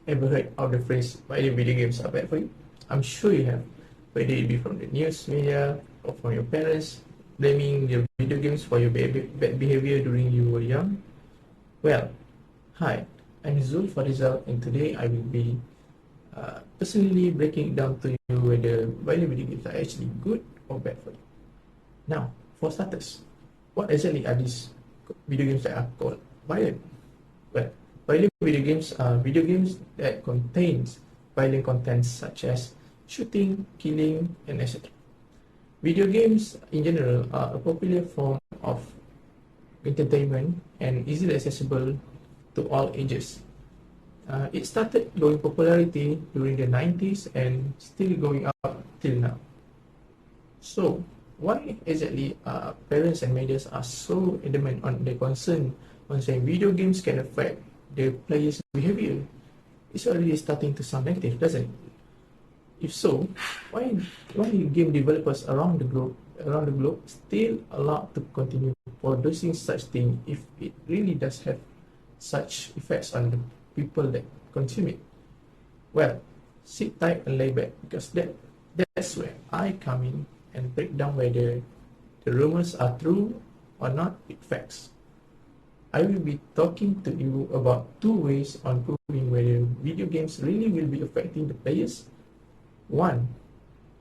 ever heard of the phrase violent video games are bad for you? I'm sure you have, whether it be from the news media or from your parents blaming the video games for your bad behavior during you were young. Well, hi, I'm Fareezal, and today I will be personally breaking it down to you whether violent video games are actually good or bad for you. Now, for starters, what exactly are these video games that are called violent? Well, violent video games are video games that contains violent contents such as shooting, killing, and etc. Video games in general are a popular form of entertainment and easily accessible to all ages. It started growing popularity during the 90s and still going up till now. So, why exactly parents and media are so adamant on their concern on saying video games can affect the player's behavior? It's already starting to sound negative, doesn't it? If so, why game developers around the globe still allowed to continue producing such thing if it really does have such effects on the people that consume it? Well, sit tight and lay back, because that's where I come in and break down whether the rumors are true or not with facts. I will be talking to you about two ways on proving whether video games really will be affecting the players. One,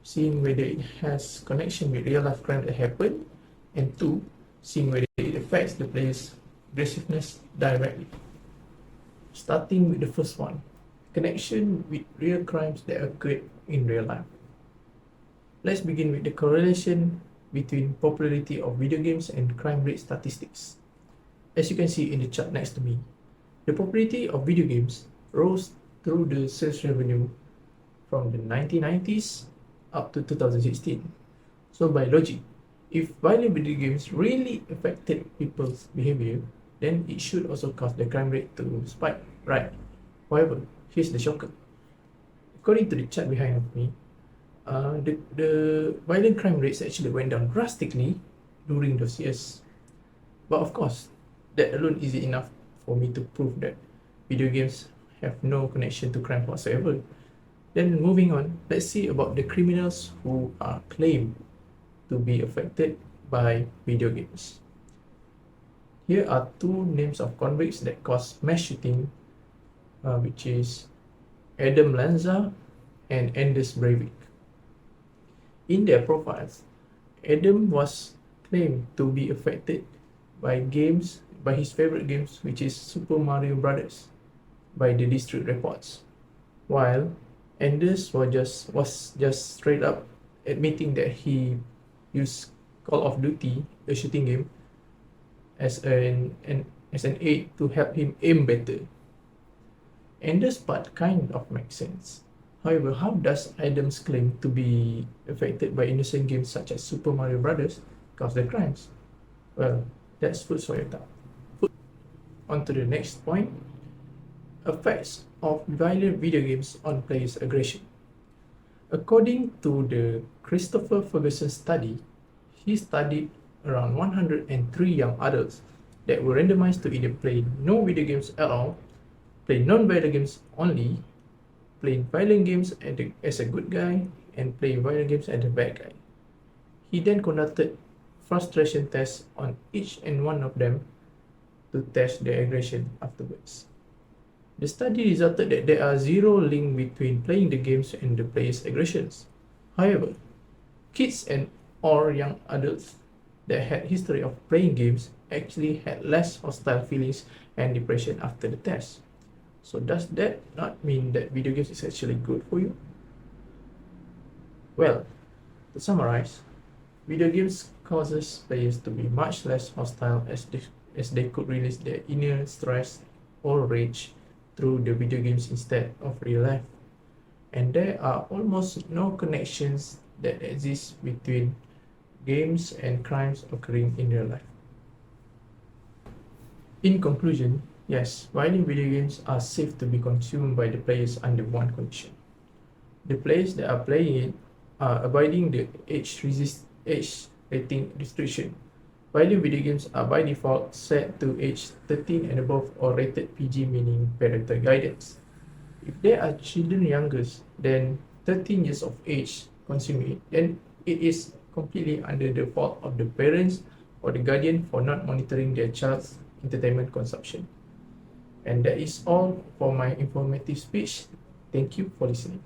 seeing whether it has connection with real life crime that happened, and two, seeing whether it affects the player's aggressiveness directly. Starting with the first one, connection with real crimes that occurred in real life. Let's begin with the correlation between popularity of video games and crime rate statistics. As you can see in the chart next to me, the popularity of video games rose through the sales revenue from the 1990s up to 2016. So by logic, if violent video games really affected people's behavior, then it should also cause the crime rate to spike, right? However, here's the shocker. According to the chart behind me, the violent crime rates actually went down drastically during those years. But of course, that alone isn't enough for me to prove that video games have no connection to crime whatsoever. Then moving on, let's see about the criminals who are claimed to be affected by video games. Here are two names of convicts that caused mass shooting, which is Adam Lanza and Anders Breivik. In their profiles, Adam was claimed to be affected by his favorite games, which is Super Mario Brothers, by the district reports, while Anders was just straight up admitting that he used Call of Duty, a shooting game, as an aid to help him aim better. Anders' part kind of makes sense. However, how does Adam's claim to be affected by innocent games such as Super Mario Brothers cause the crimes? Well, that's food for your thought. On to the next point, effects of violent video games on players' aggression. According to the Christopher Ferguson study, he studied around 103 young adults that were randomized to either play no video games at all, play non-violent games only, play violent games as a good guy, and play violent games as a bad guy. He then conducted frustration tests on each and one of them to test their aggression afterwards. The study resulted that there are zero link between playing the games and the player's aggressions. However, kids or young adults that had history of playing games actually had less hostile feelings and depression after the test. So does that not mean that video games is actually good for you? Well, to summarize, video games causes players to be much less hostile as they could release their inner stress or rage through the video games instead of real life. And there are almost no connections that exist between games and crimes occurring in real life. In conclusion, yes, violent video games are safe to be consumed by the players under one condition. The players that are playing it are abiding the age rating restriction. Violent video games are by default set to age 13 and above or rated PG, meaning parental guidance. If there are children younger than 13 years of age consuming it, then it is completely under the fault of the parents or the guardian for not monitoring their child's entertainment consumption. And that is all for my informative speech. Thank you for listening.